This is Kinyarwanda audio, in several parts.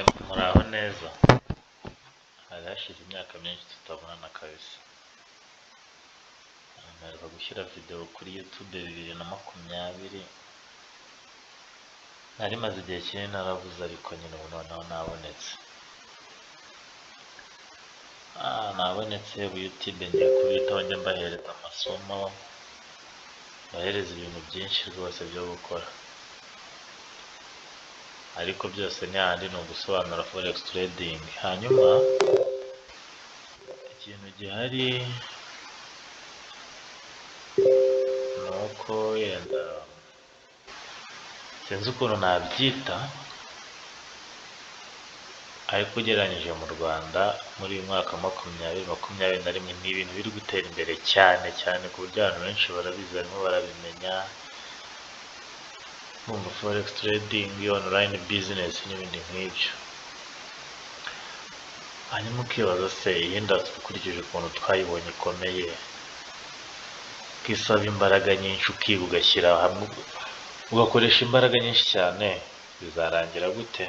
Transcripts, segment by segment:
Muraho neza. Hari hashize imyaka myinshi tutabonana kabisa. Mperuka gushyira video kuri YouTube 2020. Nari maze igihe kinini naravuze ariko nyine ubu noneho nabonetse. Nabonetse ubu YouTube ngiye kubitaho njya mbahereza amasomo, mbahereza ibintu byinshi rwose byo gukora. Ariko byose ni handi ni ugusobanura forex trading. Hanyuma ikintu gihari ni uko yenda sinzi ukuntu nabyita, ariko ugereranyije mu Rwanda muri uyu mwaka 2021 ni ibintu biri gutera imbere cyane cyane ku buryo abantu benshi barabizi, barimo barabimenya. Mu forex trading, online business n'ibindi nk'ibyo. Hanyuma ukibaza se iyi industry ukurikije ukuntu twayibonye ikomeye, ukisaba imbaraga nyinshi, ukiga ugashyira hamwe ugakoresha imbaraga nyinshi cyane, bizarangira gute?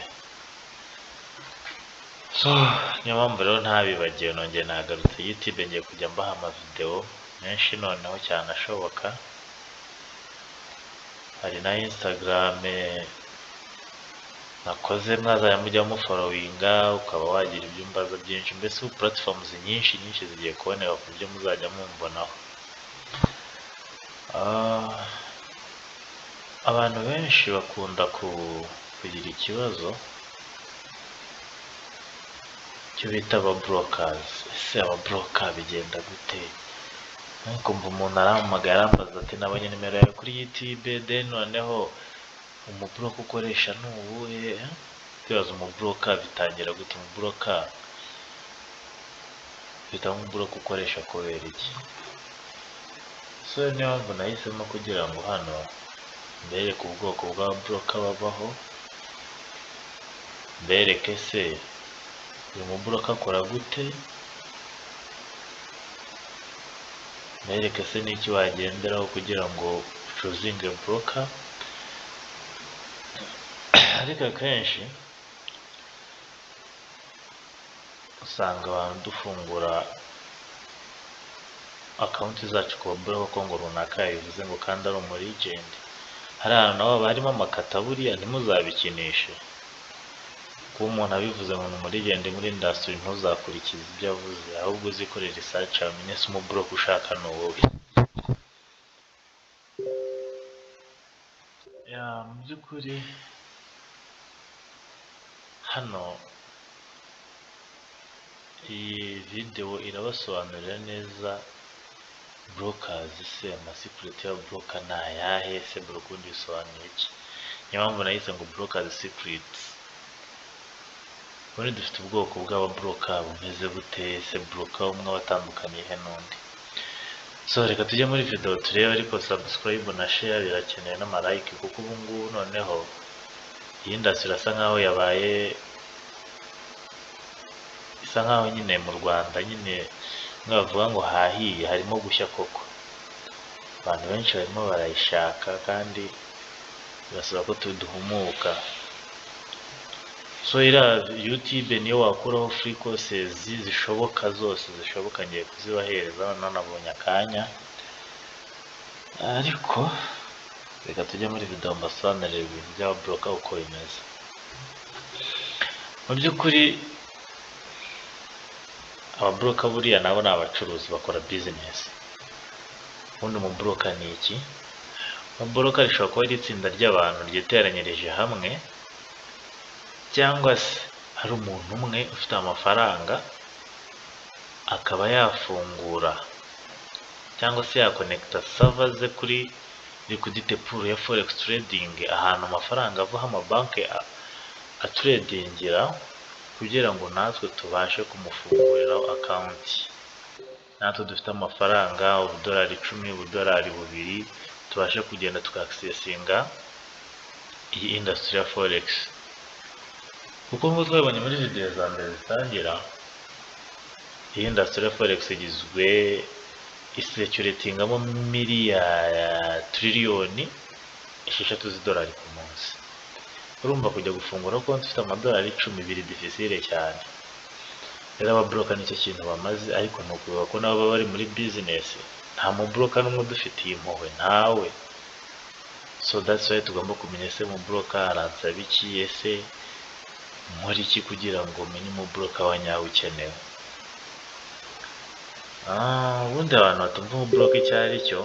Niyo mpamvu rero ntabibagiwe, nongeye nagarutse YouTube ngiye kujya mbaha amavideo menshi noneho cyane ashoboka. Hari na Instagram nakoze, mwazajya mujya mufollowinga ukaba wagira ibyo umbaza byinshi. Mbese ubu platforms nyinshi zigiye kuboneka ku buryo muzajya mumbonaho. Abantu benshi bakunda kugira ikibazo cyo bita aba brokers. Ese aba broker bigenda gute? Nkumva umuntu arampamagaye arambaza ati nabonye nimero yawe kuri YouTube, then noneho umubroker ukoresha ni uwuhe? Kwibaza umubroker bitangira gute? Umubroker bita nk'umubroker ukoresha kubera iki? Niyo mpamvu nahisemo kugira ngo hano mbereke ubwoko bwa broker babaho, mbereke se uyu mubroker akora gute, mbereke se n'iki wagenderaho kugira ngo ucuzinge broker. Ariko akenshi usanga abantu dufungura account zacu ku broker ko ngo runaka yabivuze ngo kandi ari umurigent. Hari ahantu nabo barimo amakata, buriya ntimuzabikinishe. Kuba umuntu abivuze ngo ni umurigent muri industry ntuzakurikize ibyo avuze, ahubwo uzikorera research yawe umenye se umubroker ushaka ni uwuhe. Mu by'ukuri hano iyi video irabasobanurira neza brokers. Se secret ya broker ni ayahe? Se broker undi bisobanuye iki? Niyo mpamvu nahise ngo brokers secrets. Ubundi dufite ubwoko bw'aba broker bumeze bute? Se broker umwe watandukaniye he n'undi? Reka tujye muri video turebe, ariko subscribe na share birakenewe n'amalike, kuko ubu ngubu noneho iyi industry irasa nkaho isa nkaho nyine mu Rwanda nyine bavuga ngo hahiye, harimo gushya koko. Abantu benshi barimo barayishaka kandi birasaba ko duhumuka. YouTube niyo wakuraho free courses zishoboka, zose zishoboka ngiye kuzibahereza. Nabonye akanya, ariko reka tujye muri video mbasobanurire ibintu by'aba broker uko bimeze. Mu by'ukuri aba broker buriya nabo ni abacuruzi bakora business. Ubundi mu broker ni iki? Mu broker rishobora kuba ari itsinda ry'abantu ryiteranyirije hamwe, cyangwa se hari umuntu umwe ufite amafaranga akaba yafungura cyangwa se yakonekita server ze kuri liquidity pool ya forex trading, ahantu amafaranga avaho amabanki atradingira, kugira ngo natwe tubashe kumufunguriraho account. Natwe dufite amafaranga $10, $2, tubashe kugenda tukaccessinga iyi industry ya forex. Kuko nk'uko twabonye muri video za mbere zitangira, iyi industry ya forex igizwe isecuratingamo $6 trillion ku munsi. urumva kujya gufungura konti ufite amadolari 10 biri difficile cyane. Rero ababroka nicyo kintu bamaze, ariko ni ukuvuga ko nabo baba bari muri business, nta mubroka n'umwe udufitiye impuhwe, ntawe. So that's why tugomba kumenya ese mubroka aransaba iki, ese nkora iki kugira ngo menye umubroka wa nyawe ukenewe. Ubundi abantu batumva umubroka icyo ari cyo,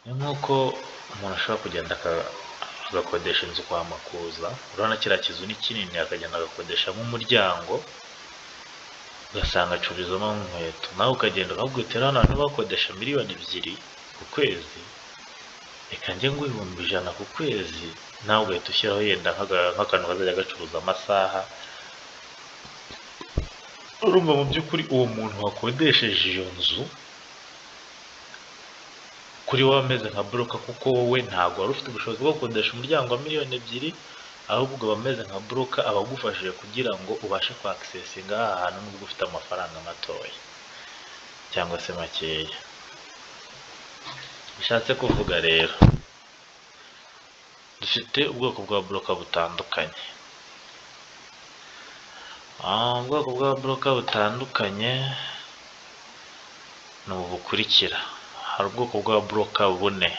ni nk'uko umuntu ashobora kugenda agakodesha inzu kwa makuza. Urabona kiriya kizu ni kinini, akagenda agakodesha nk'umuryango, ugasanga acururizamo inkweto, nawe ukagenda ukabwitira hano abantu bakodesha 2 miliyoni ku kwezi, reka njye ngo 100,000 ku kwezi, nawe ugahita ushyiraho yenda nk'akantu kazajya gacuruza amasaha. Urumva mu by'ukuri uwo muntu wakodesheje iyo nzu kuri wowe ameze nka broka, kuko wowe ntabwo wari ufite ubushobozi bwo gukodesha umuryango wa 2 miliyoni, ahubwo aba ameze nka broka, abagufashije kugira ngo ubashe kwakisesinga aha hantu nubwo ufite amafaranga matoya cyangwa se makeya. Bishatse kuvuga rero dufite ubwoko bwa broka butandukanye. Ubwoko bwa broka butandukanye ni ubu bukurikira. Hari ubwoko bwa broka bune.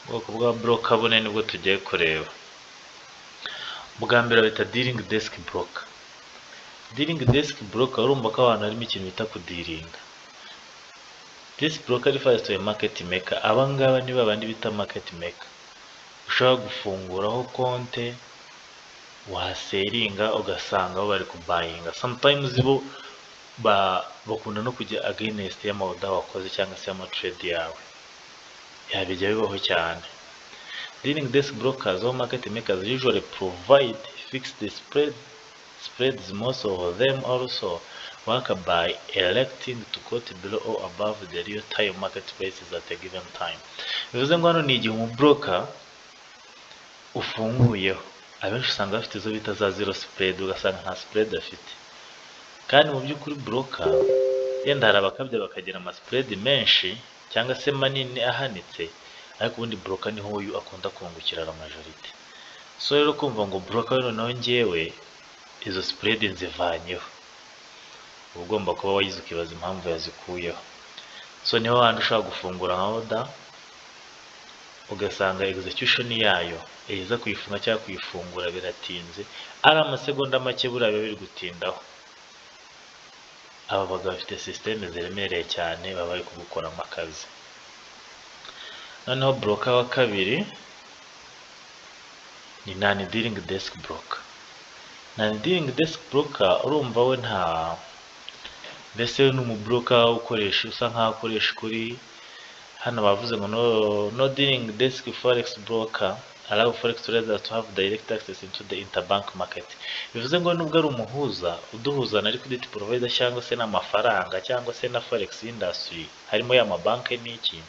Ubwoko bwa broka bune nibwo tugiye kureba. Bwa mbere bita dealing desk broker. Dealing desk broker, urumva ko abantu harimo ikintu bita kudiringa. This broker refers to a market maker. Abangaba ni babandi bita market maker. Ushobora gufunguraho konte, waseringa ugasanga bo bari kubayinga. Sometimes bo bakunda no kujya against y'amawuda wakoze cyangwa se y'amatrade yawe. Bijya bibaho cyane. Dealing desk brokers or market makers usually provide fixed spreads. Most of them also work by electing to quote below or above the real time market prices at a given time. Bivuze ngo hano ni igihe umubroka ufunguyeho, abenshi usanga bafite izo bita za zero spread, ugasanga nta spread afite. Kandi mu by'ukuri broka yenda hari abakabya bakagira ama spread menshi cyangwa se manini ahanitse, ariko ubundi broka niho uyu akunda kungukira la majority. So rero kumva ngo broka noneho ngewe izo spread nzivanyeho, ugomba kuba wayize ukibaza impamvu yazikuyeho. So niho handi ushobora gufungura nka order ugasanga execution yayo iza kuyifunga cyangwa kuyifungura biratinze, ari amasegonda make buriya biba biri gutindaho. Aba bagabo bafite systeme ziremereye cyane, baba bari kugukoramo akazi. Noneho broker wa kabiri ni non dealing desk broker. Non dealing desk broker urumva we nta, mbese ni umubroka ukoresha usa nkaho akoresha kuri hano bavuze ngo no dealing desk forex broker allow forex traders to have direct access into the interbank market. Bivuze ngo nubwo ari umuhuza uduhuza na liquidity provider cyangwa se n'amafaranga cyangwa se na forex industry, harimo ya mabanki n'iki,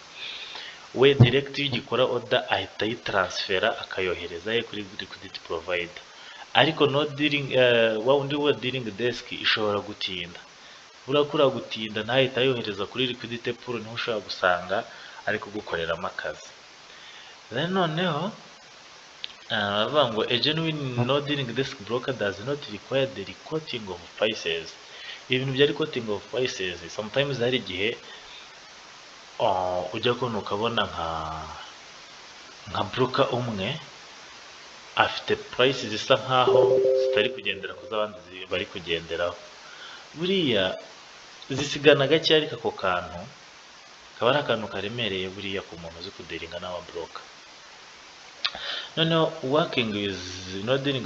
we direct y'igikora order ahita yitransfera akayohereza ye kuri liquidity provider. Ariko no dealing undi wa dealing desk ishobora gutinda, urakura gutinda ntahita yohereza kuri liquidity pool, niho ushobora gusanga ari kugukoreramo akazi. Then noneho bavuga ngo a genuine no dealing desk broker does not require the recording of prices. Ibintu bya recording of prices sometimes hari igihe ujya kubona ukabona nka broker umwe afite prices zisa nkaho zitari kugendera ku z'abandi bari kugenderaho. Buriya zisigana gake, ariko ako kantu kaba ari akantu karemereye buriya ku muntu uzi kudiringa n'aba broker. Noneho working with no dealing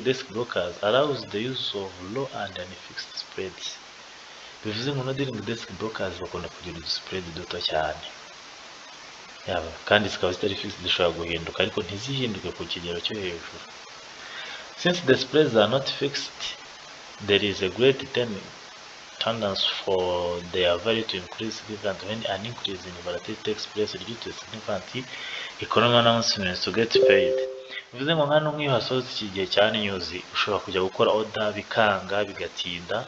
desk brokers allows the use of low and unfixed spreads. Bivuze ngo no dealing desk brokers bakunda kugira spread duto cyane, kandi zikaba zitari fixed, zishobora guhinduka ariko ntizihinduke ku kigero cyo hejuru. Since the spreads are not fixed, there is a great tendency for their value to increase significantly when an increase in volatility takes place due to significant economic announcements to get paid. Bivuze ngo nk'ano nk'iyo hasohotse iki gihe cyane news, ushobora kujya gukora order bikanga bigatinda,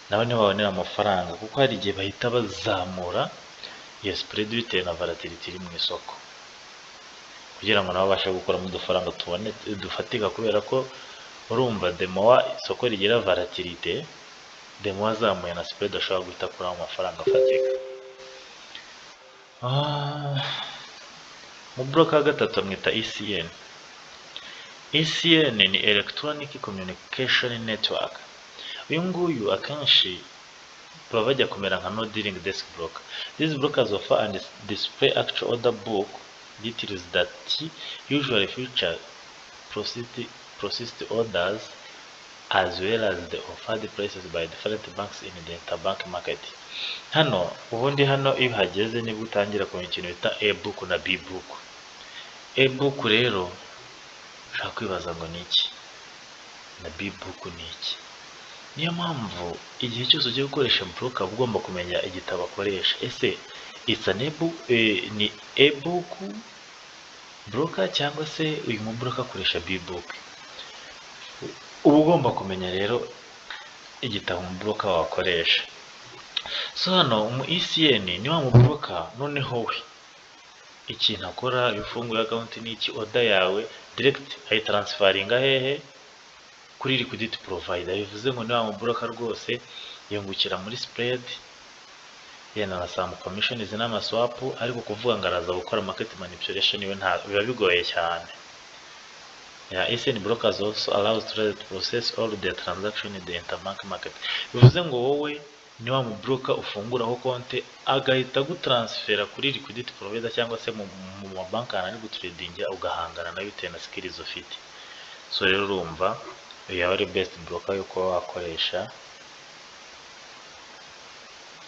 nawe ntibabonera amafaranga, kuko hari igihe bahita bazamura iyo spread bitewe na volatility iri mu isoko, kugira ngo nabo babashe gukuramo udufaranga dufatika, kubera ko urumva demowa isoko rigira volatility, demowa azamuye na spread ashobora guhita akuramo amafaranga afatika. Mu broker wa gatatu amwita ECN. ECN ni Electronic Communication Network. Uyu nguyu akenshi baba bajya kumera nka no dealing desk broker. These brokers offer and display actual order book details that usually feature processed orders as well as the offered prices by different banks in the interbank market. Hano ubundi hano iyo hageze nibwo utangira kumenya ikintu bita e-book na b-book. E-book rero ushaka kwibaza ngo ni iki na b-book ni iki. Niyo mpamvu igihe cyose ugiye gukoresha broker ugomba kumenya igitabo akoresha. Ese ni e-book broker cyangwa se uyu mu broker akoresha b-book? Uba ugomba kumenya rero igitabo mu broker wakoresha. So hano mu ECN ni wa mu broker noneho we ikintu akora iyo ufunguye account ni iki, order yawe direct ayitransferinga hehe kuri liquidity provider. Bivuze ngo ni wa mu broker rwose yungukira muri spread, yena na some commissions n'amaswap, ariko kuvuga ngo araza gukora market manipulation iwe nta biba bigoye cyane. ECN brokers also allows traders to process all their transactions in the interbank market. Bivuze ngo wowe ni wa mu broker ufunguraho konte agahita gutransfera kuri liquidity provider cyangwa se mu mabanki ari gutradinga, ugahangana nayo bitewe na skills ufite. So rero urumva iyo ari best broker yo kuba wakoresha,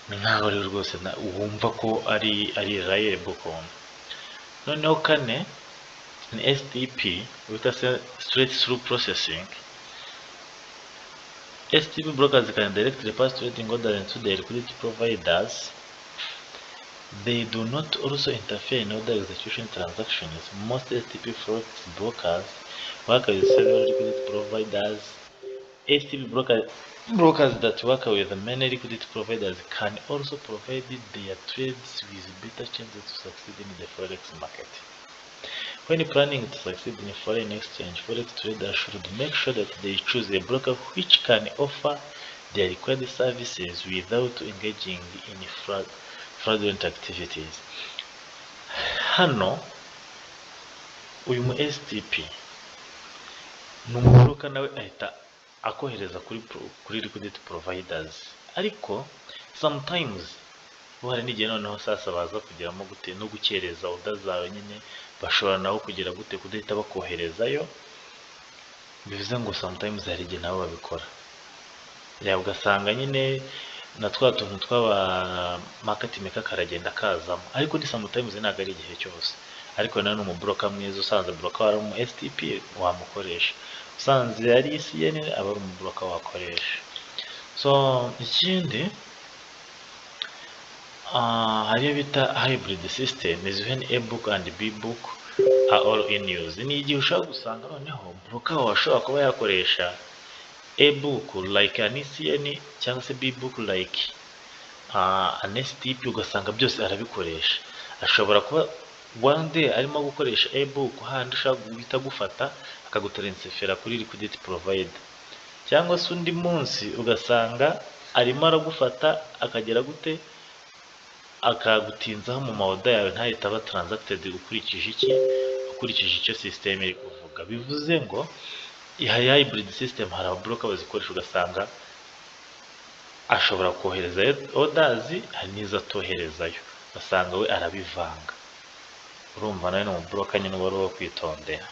ni nkaho rero rwose wumva ko ari reliable konti. Noneho kane ni STP, bita straight through processing. STP brokers can directly pass trading orders into the liquidity providers. They do not also interfere in order execution transactions. Most STP forex brokers work with several liquidity providers. STP brokers that work with many liquidity providers can also provide their trades with better chances to succeed in the forex market. When planning to succeed in foreign exchange, forex traders should make sure that they choose a broker which can offer their required services without engaging in fraudulent activities. Hano uyu mu STP ni umubroker nawe ahita akohereza kuri liquidity providers, ariko sometimes hari n'igihe noneho sasa baza kugeramo gute no gukereza order zawe nyine, bashobora naho kugira gute kudahita bakoherezayo. Bivuze ngo sometimes hari igihe nabo babikora, ugasanga nyine na twa tuntu tw'aba market maker karagenda kazamo, ariko ni sometimes ntabwo ari igihe cyose. Ariko nanone umubroker mwiza, usanze broker wari mu STP wamukoresha, usanze ari ECN aba ari umubroker wakoresha. So ikindi hariyo bita hybrid system is when e-book and b-book are all in use. Ni igihe ushobora gusanga noneho broker washobora kuba yakoresha e-book like an ECN cyangwa se b-book like an STP, ugasanga byose arabikoresha. Ashobora kuba one day arimo gukoresha e-book, handi ushaka guhita gufata akagutransfera kuri liquidity provider, cyangwa se undi munsi ugasanga arimo aragufata akagera gute akagutinzaho mu maoda yawe ntahita aba transacted ukurikije icyo system iri kuvuga. Bivuze ngo iyi hybrid system hari ababroker bazikoresha, ugasanga ashobora kohereza orders hari n'izo atoherezayo, ugasanga we arabivanga. Urumva nawe ni umubroker nyine uba ari uwo kwitondera.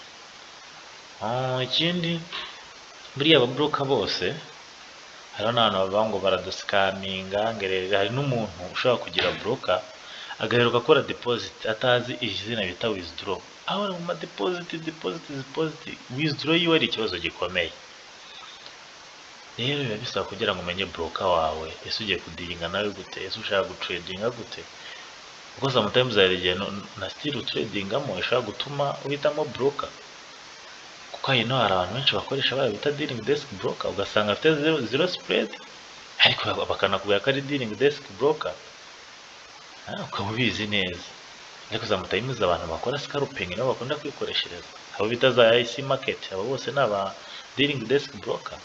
Ikindi buriya ababroker bose hariho n'abantu bavuga ngo baradusikaminga, hari n'umuntu ushobora kugira broker agaheruka akora deposit atazi izina bita withdraw, aho mu ma deposit withdraw yiwe ari ikibazo gikomeye. Rero biba bisaba kugira ngo umenye broker wawe, ese ugiye kudiringa nawe gute, ese ushaka gutradinga gute, kuko sometimes hari igihe na still utradingamo ishobora gutuma uhitamo broker. Kuko hino hari abantu benshi bakoresha bita dealing desk broker, ugasanga afite zero spread ariko bakanakubwira ko ari dealing desk broker. ukaba ubizi neza. Ariko sometimes abantu bakora scalping nabo bakunda kwikoreshereza, abo bita za IC market, abo bose ni aba dealing desk broker.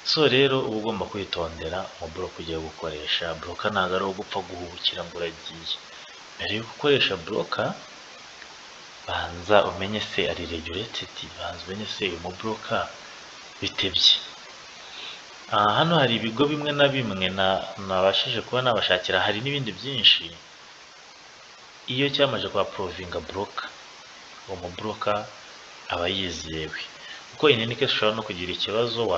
So rero uba ugomba kwitondera mu broker ugiye gukoresha. Broker ntabwo ari uwo gupfa guhubukira ngo uragiye. Mbere yo gukoresha broker, banza umenye se ari regulated, banza umenye se uyu mu broker bitebye. Hano hari ibigo bimwe na bimwe nabashije kuba nabashakira, hari n'ibindi byinshi. Iyo cyamaje kwa provinga broker, uwo mu broker aba yizewe, kuko in any case ushobora no kugira ikibazo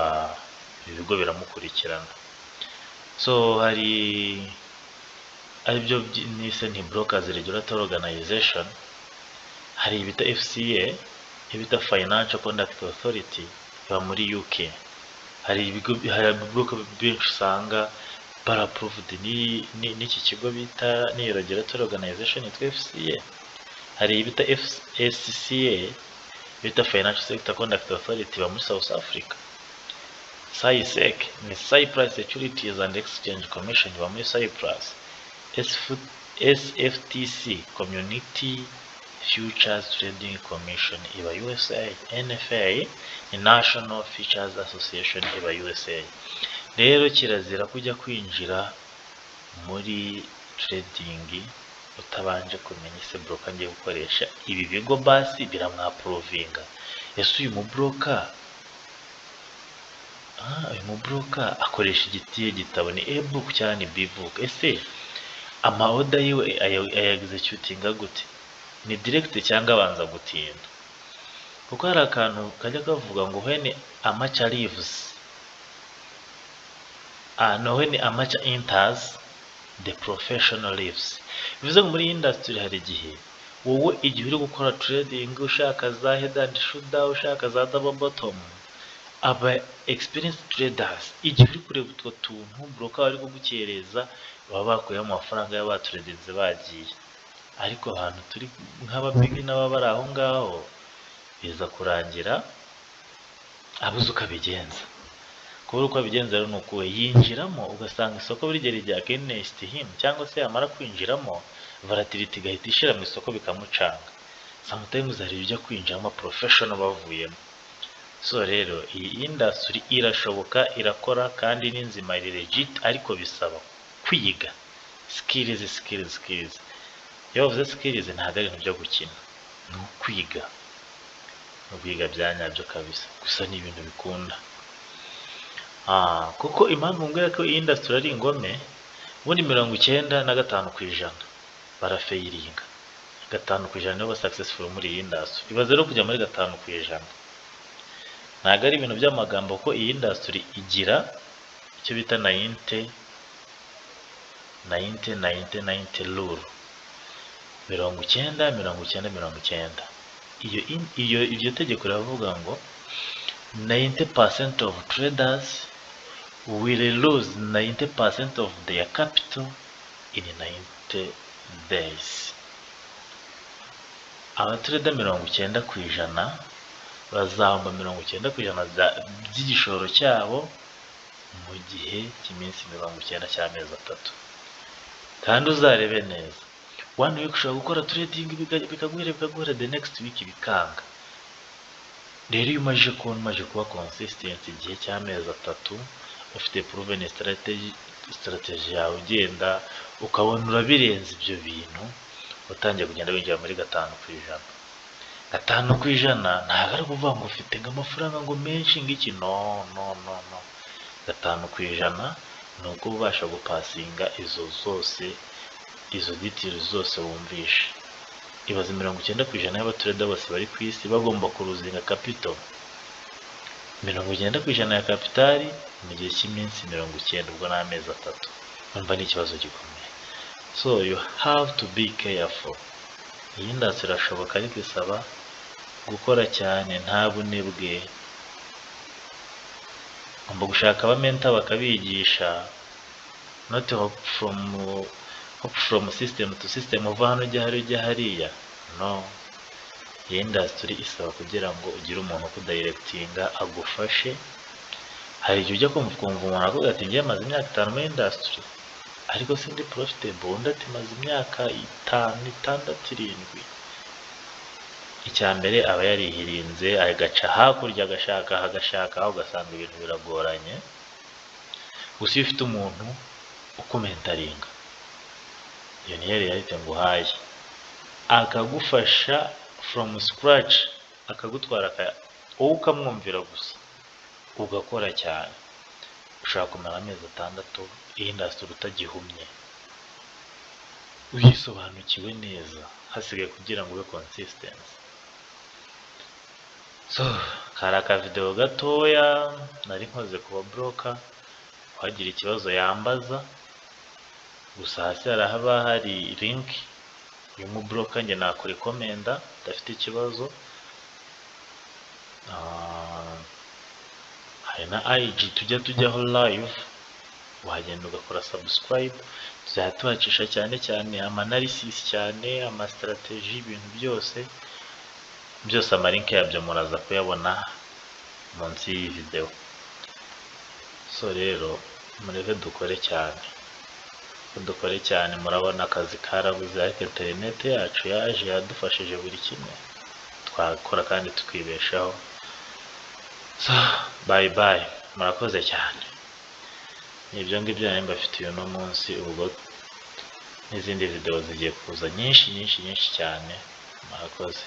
ibigo biramukurikirana. So hari aribyo nise nti brokers regulatory organization. Hari ibita FCA, ibita Financial Conduct Authority, iba muri UK. Hari ibigo, hari broker benshi usanga para approved n'iki kigo bita ni regulatory organization yitwa FCA. Hari ibita SCA, bita Financial Sector Conduct Authority, iba muri South Africa. SAISEC ni Cyprus Securities and Exchange Commission, iba muri Cyprus. SFTC Community Futures Trading Commission, iba USA. NFA ni National Futures Association, iba USA. Rero kirazira kujya kwinjira muri trading utabanje kumenya ise broker ngiye gukoresha. Ibi bigo basi biramwaprovinga. Ese uyu mu broker akoresha igitiye gitabo, ni e-book cyangwa ni b-book? Ese ama order yiwe executinga gute? Ni direct cyangwa abanza gutinda? Kuko hari akantu kajya kavuga ngo when amateur leaves, when amateur enters, the professional leaves. Bivuze ngo muri industry hari igihe wowe igihe uri gukora trading ushaka za head and shoulder, ushaka za double bottom, aba experienced traders igihe uri kureba utwo tuntu broker ari kugukereza, baba bakuye amafaranga y'abaturedinze bagiye. Ariko abantu turi nk'ababigi n'ababari aho ngaho, biza kurangira abuze uko abigenza. Kubera uko abigenza rero ni ukuwe yinjiramo, ugasanga isoko burigera rya against him, cyangwa se yamara kwinjiramo volatility igahita ishira mu isoko bikamucanga. Sometimes hari ibyo kwinjiramo professional bavuyemo. So rero iyi industry irashoboka, irakora kandi ni nzima, iri legit, ariko bisaba kwiga skills. Iyo uvuze skills ntabwo ari ibintu byo gukina, ni ukwiga, bya nyabyo kabisa. Gusa ni ibintu bikunda. Kuko impamvu mbwira ko iyi industry ari ingome, ubundi 95% barafeiringa, 5% nibo successful muri iyi industry. Ibaze rero kujya muri 5%. Ntabwo ari ibintu by'amagambo, ko iyi industry igira icyo bita 90 rule, 90. Iryo tegeko riravuga ngo 90% of traders will lose 90% of their capital in 90 days. Abatrader 90% bazahomba 90% by'igishoro cyabo mu gihe cy'iminsi 90 cy'amezi 3. Kandi uzarebe neza, one week ushobora gukora trading bikaguhera the next week bikanga. Rero iyo umaze kuba consistent igihe cy'amezi 3, ufite proven strategy yawe, ugenda ukabona urabirenze ibyo bintu, utangiye kugenda winjira muri 5%. 5% ntabwo ari kuvuga ngo ufite amafaranga ngo menshi ngiki, no. 5% ni uko ubasha gupasinga izo details zose wumvishe. Ibaze 90% y'abatrader bose bari ku isi bagomba kuruzinga capital, 90% ya kapitali mu gihe cy'iminsi 90, ubwo n'amezi 3. Numva ni ikibazo gikomeye. So you have to be careful. Iyi industry irashoboka, ariko isaba gukora cyane, nta bunebwe. Ngomba gushaka abamenta bakabigisha, not hope from system to system, uva hano ujya hariya. No, iyi industry isaba kugira ngo ugire umuntu kudirectinga agufashe. Hari igihe ujya kumva umuntu avuga ati ngiye maze imyaka 5 muri industry, ariko sindi profitable, undi ati maze imyaka 5, 6, 7. Icya mbere aba yarihirinze agaca hakurya agashaka ugasanga ibintu biragoranye. Gusa iyo ufite umuntu ukomentaringa, iyo niyo reality nguhaye, akagufasha from scratch, akagutwara wowe ukamwumvira gusa ugakora cyane, ushaka kumara amezi 6 iyi industry utagihumye, uyisobanukiwe neza, hasigaye kugira ngo ube consistent. So kari akavideo gatoya nari nkoze kuba broker, wagira ikibazo yambaza, gusa hasi harahaba hari link y'umubroker njye nakurekomenda udafite ikibazo. Hari na IG tujyaho live, wagenda ugakora subscribe, tuzajya tuhacisha cyane cyane analysis cyane strategy, ibintu byose amalink yabyo muraza kuyabona munsi y'iyi video. So rero mureke dukore cyane, murabona akazi karabuze, ariko internet yacu yaje yadufashije buri kimwe, twakora kandi tukibeshaho. So bye bye, murakoze cyane. Nibyo ngibyo nari mbafitiye uno munsi, ubwo n'izindi video zigiye kuza nyinshi cyane. Murakoze.